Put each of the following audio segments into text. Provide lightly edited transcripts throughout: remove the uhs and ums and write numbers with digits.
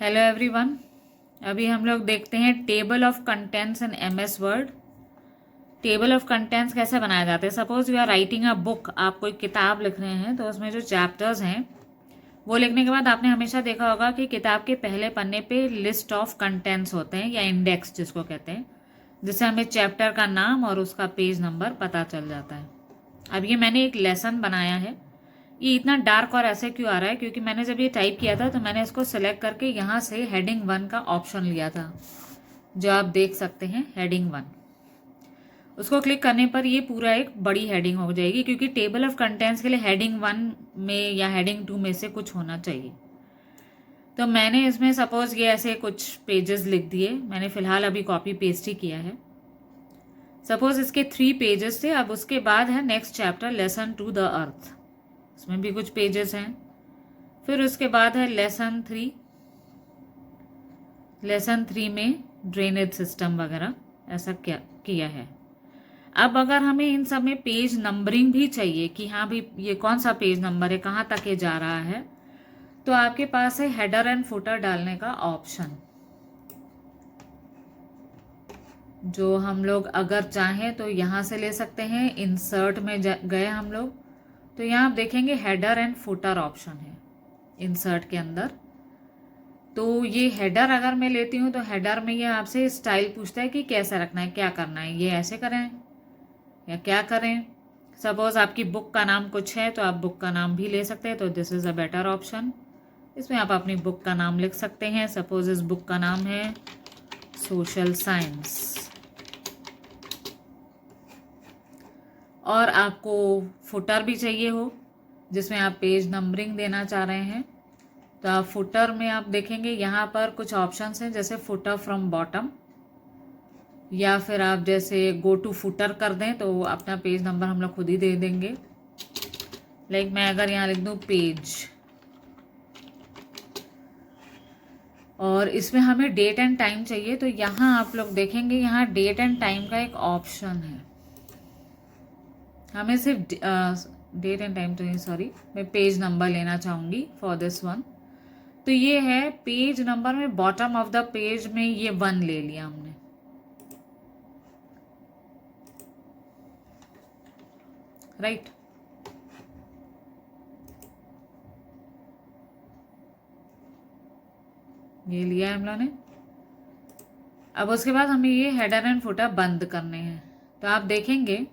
Hello everyone. अभी हम लोग देखते हैं table of contents in MS Word. Table of contents कैसे बनाए जाते हैं। Suppose you are writing a book, आप कोई किताब लिख रहे हैं तो उसमें जो चैप्टर्स हैं वो लिखने के बाद आपने हमेशा देखा होगा कि किताब के पहले पन्ने पे लिस्ट ऑफ कंटेंट्स होते हैं या इंडेक्स जिसको कहते हैं, जिससे हमें चैप्टर का नाम और उसका पेज नंबर पता चल जाता है। अब ये मैंने एक लेसन बनाया है। ये इतना डार्क और ऐसे क्यों आ रहा है, क्योंकि मैंने जब ये टाइप किया था तो मैंने इसको सेलेक्ट करके यहाँ से हेडिंग 1 का ऑप्शन लिया था, जो आप देख सकते हैं हेडिंग 1। उसको क्लिक करने पर ये पूरा एक बड़ी हेडिंग हो जाएगी, क्योंकि टेबल ऑफ कंटेंट्स के लिए हेडिंग 1 में या हेडिंग 2 में से कुछ होना चाहिए। तो मैंने इसमें सपोज ये ऐसे कुछ पेजेस लिख दिए। मैंने फिलहाल अभी कॉपी पेस्ट ही किया है। सपोज इसके 3 पेजेस थे। अब उसके बाद है next chapter lesson two the earth, इसमें भी कुछ पेजेस हैं। फिर उसके बाद है लेसन 3। लेसन 3 में ड्रेनेज सिस्टम वगैरह ऐसा क्या किया है। अब अगर हमें इन सब में पेज नंबरिंग भी चाहिए कि हाँ भी ये कौन सा पेज नंबर है, कहाँ तक ये जा रहा है, तो आपके पास है हेडर एंड फुटर डालने का ऑप्शन, जो हम लोग अगर चाहें तो यहाँ से ले सकते हैं। इंसर्ट में गए हम लोग तो यहाँ आप देखेंगे हेडर एंड फुटर ऑप्शन है इंसर्ट के अंदर। तो ये हेडर अगर मैं लेती हूँ तो हेडर में ये आपसे स्टाइल पूछता है कि कैसा रखना है, क्या करना है, ये ऐसे करें या क्या करें। सपोज आपकी बुक का नाम कुछ है तो आप बुक का नाम भी ले सकते हैं, तो this is a better option. इसमें आप अपनी बुक का नाम लिख सकते हैं। सपोज इस बुक का नाम है सोशल साइंस, और आपको फुटर भी चाहिए हो जिसमें आप पेज नंबरिंग देना चाह रहे हैं, तो आप फुटर में आप देखेंगे यहाँ पर कुछ ऑप्शंस हैं, जैसे फुटर फ्रॉम बॉटम, या फिर आप जैसे गो टू फुटर कर दें तो अपना पेज नंबर हम लोग खुद ही दे देंगे। लाइक मैं अगर यहाँ लिख दूँ पेज, और इसमें हमें डेट एंड टाइम चाहिए, तो यहाँ आप लोग देखेंगे यहाँ डेट एंड टाइम का एक ऑप्शन है। हमें सिर्फ डेट एंड टाइम तो नहीं, सॉरी, मैं पेज नंबर लेना चाहूँगी फॉर दिस वन। तो ये है पेज नंबर में बॉटम ऑफ द पेज में ये 1 ले लिया हमने। राइट ये लिया है हम लोगों ने। अब उसके बाद हमें ये हेडर एंड फुटर बंद करने हैं। तो आप देखेंगे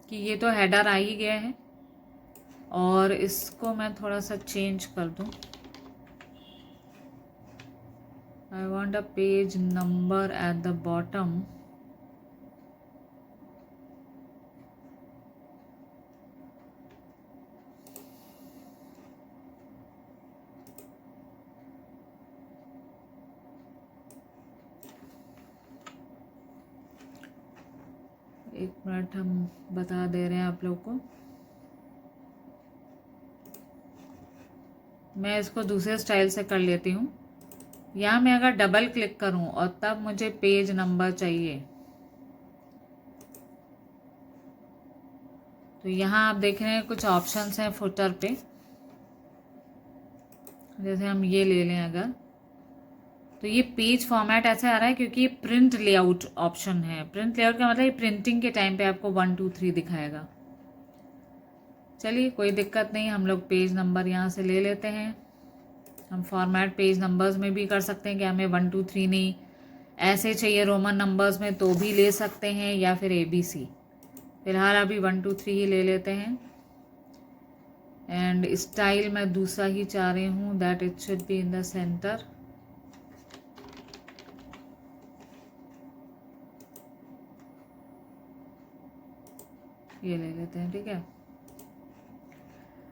कि ये तो हेडर आ ही गया है, और इसको मैं थोड़ा सा चेंज कर दूं। I want a page number at the bottom. एक मिनट, हम बता दे रहे हैं आप लोग को। मैं इसको दूसरे स्टाइल से कर लेती हूँ। यहाँ मैं अगर डबल क्लिक करूँ और तब मुझे पेज नंबर चाहिए, तो यहाँ आप देख रहे हैं कुछ ऑप्शंस हैं फुटर पे। जैसे हम ये ले लें अगर, तो ये पेज फॉर्मेट ऐसे आ रहा है क्योंकि ये प्रिंट लेआउट ऑप्शन है। प्रिंट लेआउट का मतलब ये प्रिंटिंग के टाइम पे आपको 1 2 3 दिखाएगा। चलिए कोई दिक्कत नहीं, हम लोग पेज नंबर यहाँ से ले लेते हैं। हम फॉर्मेट पेज नंबर्स में भी कर सकते हैं कि हमें 1 2 3 नहीं ऐसे चाहिए रोमन नंबर्स में, तो भी ले सकते हैं, या फिर ABC। फिलहाल अभी 1 2 3 ही ले लेते हैं। एंड स्टाइल मैं दूसरा ही चाह रही हूँ, that it should be in the centre. ये ले लेते हैं, ठीक है।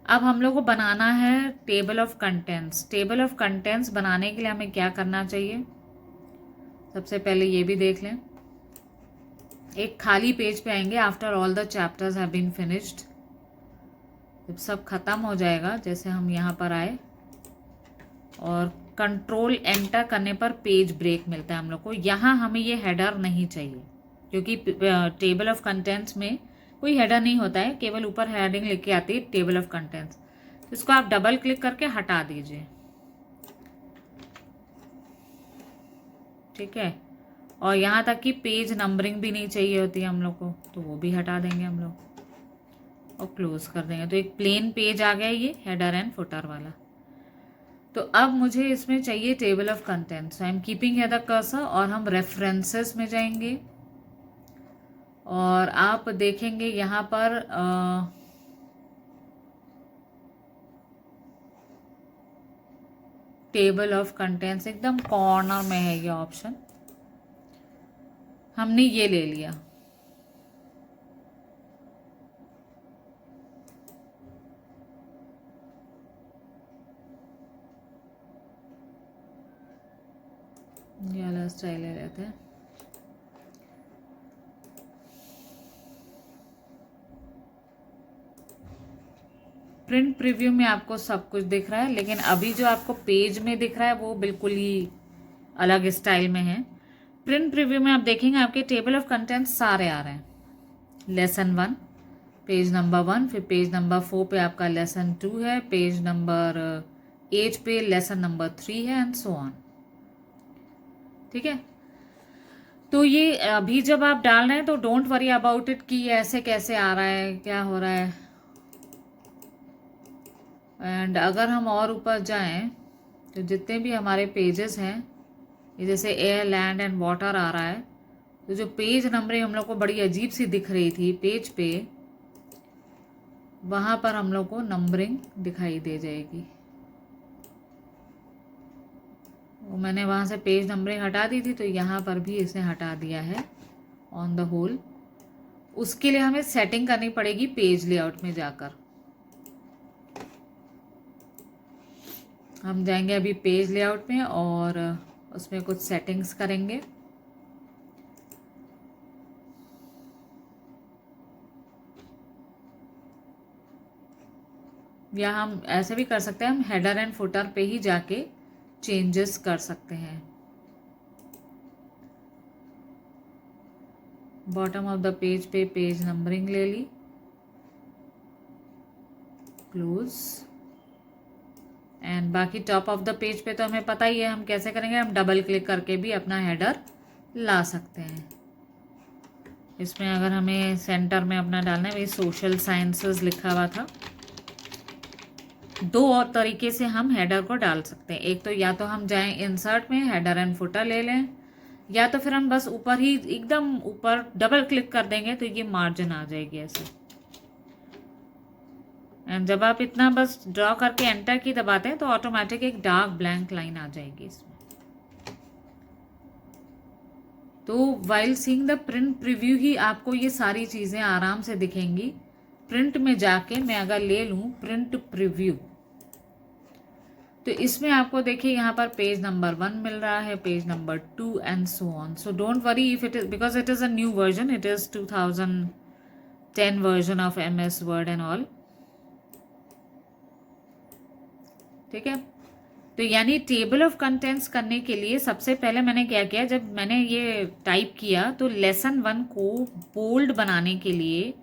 अब हम लोग को बनाना है table of contents. Table of contents बनाने के लिए हमें क्या करना चाहिए, सबसे पहले ये भी देख लें। एक खाली पेज पे आएंगे, after all the chapters have been finished. जब सब खत्म हो जाएगा, जैसे हम यहाँ पर आए और कंट्रोल एंटर करने पर पेज ब्रेक मिलता है हम लोग को। यहाँ हमें ये हेडर नहीं चाहिए, क्योंकि टेबल ऑफ कंटेंट्स में कोई हेडर नहीं होता है, केवल ऊपर हेडिंग लिख के आती है टेबल ऑफ कंटेंट्स। इसको आप डबल क्लिक करके हटा दीजिए। ठीक है। और यहाँ तक कि पेज नंबरिंग भी नहीं चाहिए होती है हम लोग को, तो वो भी हटा देंगे हम लोग और क्लोज कर देंगे। तो एक प्लेन पेज आ गया ये हेडर एंड फुटर वाला। तो अब मुझे इसमें चाहिए table of contents. I am keeping here the cursor और हम रेफरेंसेस में जाएंगे और आप देखेंगे यहाँ पर टेबल ऑफ कंटेंट्स एकदम कॉर्नर में है ये ऑप्शन, हमने ये ले लिया। ये वाला स्टाइल ले लेते हैं। प्रिंट प्रीव्यू में आपको सब कुछ दिख रहा है, लेकिन अभी जो आपको पेज में दिख रहा है वो बिल्कुल ही अलग स्टाइल में है। प्रिंट प्रीव्यू में आप देखेंगे आपके टेबल ऑफ कंटेंट्स सारे आ रहे हैं। लेसन 1 पेज नंबर 1, फिर पेज नंबर 4 पे आपका लेसन 2 है, पेज नंबर 8 पे लेसन नंबर 3 है एंड सो ऑन। ठीक है, तो ये अभी जब आप डाल रहे हैं तो डोंट वरी अबाउट इट कि ऐसे कैसे आ रहा है, क्या हो रहा है। एंड अगर हम और ऊपर जाएं तो जितने भी हमारे पेजेस हैं, ये जैसे एयर लैंड एंड वाटर आ रहा है, तो जो पेज नंबरिंग हम लोग को बड़ी अजीब सी दिख रही थी पेज पे, वहाँ पर हम लोग को नंबरिंग दिखाई दे जाएगी। वो मैंने वहाँ से पेज नंबरिंग हटा दी थी, तो यहाँ पर भी इसे हटा दिया है ऑन द होल। उसके लिए हमें सेटिंग करनी पड़ेगी पेज लेआउट में जाकर। हम जाएंगे अभी पेज लेआउट में और उसमें कुछ सेटिंग्स करेंगे। या हम ऐसे भी कर सकते हैं, हम हेडर एंड फुटर पे ही जाके चेंजेस कर सकते हैं। बॉटम ऑफ द पेज पे पेज नंबरिंग ले ली, क्लोज। एंड बाकी टॉप ऑफ द पेज पे तो हमें पता ही है हम कैसे करेंगे, हम डबल क्लिक करके भी अपना हेडर ला सकते हैं। इसमें अगर हमें सेंटर में अपना डालना है, वही सोशल साइंसेस लिखा हुआ था। दो और तरीके से हम हेडर को डाल सकते हैं। एक तो या तो हम जाएं इंसर्ट में हेडर एंड फुटर ले लें, या तो फिर हम बस ऊपर ही एकदम ऊपर डबल क्लिक कर देंगे तो ये मार्जिन आ जाएगी ऐसे। एंड जब आप इतना बस ड्रॉ करके एंटर की दबाते हैं तो ऑटोमेटिक एक डार्क ब्लैंक लाइन आ जाएगी इसमें। तो while seeing the print preview ही आपको ये सारी चीज़ें आराम से दिखेंगी। प्रिंट में जाके मैं अगर ले लूँ प्रिंट प्रीव्यू, तो इसमें आपको देखिए यहाँ पर पेज नंबर 1 मिल रहा है, page number 2 and so on. So don't worry if it is, because it is a new version, it is 2010 version of MS word and all. ठीक है, तो यानी टेबल ऑफ कंटेंट्स करने के लिए सबसे पहले मैंने क्या किया, जब मैंने ये टाइप किया तो लेसन 1 को बोल्ड बनाने के लिए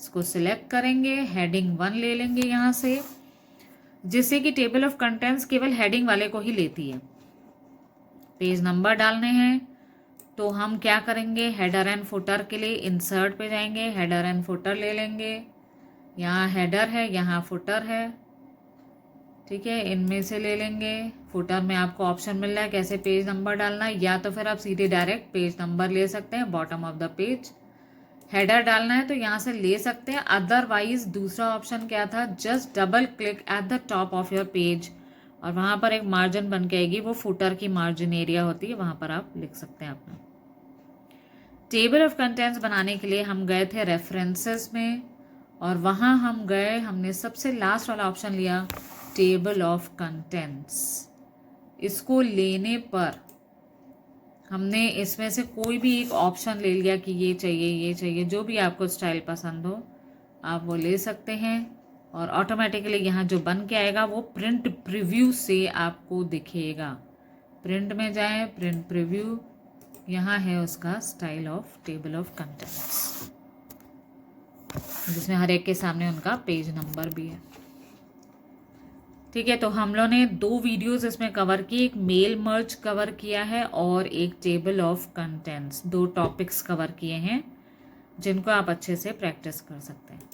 इसको सिलेक्ट करेंगे, हेडिंग 1 ले लेंगे यहाँ से, जिससे कि टेबल ऑफ कंटेंट्स केवल हेडिंग वाले को ही लेती है। पेज नंबर डालने हैं तो हम क्या करेंगे, हेडर एंड फुटर के लिए इंसर्ट पे जाएंगे, हेडर एंड फुटर ले लेंगे। यहाँ हेडर है, यहाँ फुटर है, ठीक है, इनमें से ले लेंगे। फुटर में आपको ऑप्शन मिल रहा है कैसे पेज नंबर डालना है, या तो फिर आप सीधे डायरेक्ट पेज नंबर ले सकते हैं bottom of the page. Header डालना है तो यहाँ से ले सकते हैं, अदरवाइज दूसरा ऑप्शन क्या था, just double click at the top of your page और वहाँ पर एक मार्जिन बन के आएगी, वो फुटर की मार्जिन एरिया होती है, वहाँ पर आप लिख सकते हैं अपना। टेबल ऑफ कंटेंट्स बनाने के लिए हम गए थे रेफरेंसेस में और वहाँ हम गए, हमने सबसे लास्ट वाला ऑप्शन लिया टेबल ऑफ कंटेंट्स। इसको लेने पर हमने इसमें से कोई भी एक ऑप्शन ले लिया कि ये चाहिए, ये चाहिए, जो भी आपको स्टाइल पसंद हो आप वो ले सकते हैं और ऑटोमेटिकली यहाँ जो बन के आएगा वो प्रिंट प्रीव्यू से आपको दिखेगा। प्रिंट में जाएं, प्रिंट प्रीव्यू, यहाँ है उसका style of table of contents, जिसमें हर एक के सामने उनका पेज नंबर भी है। ठीक है, तो हम लोग ने 2 वीडियोस इसमें कवर की, एक मेल मर्ज कवर किया है और एक table of contents, 2 topics cover किए हैं जिनको आप अच्छे से प्रैक्टिस कर सकते हैं।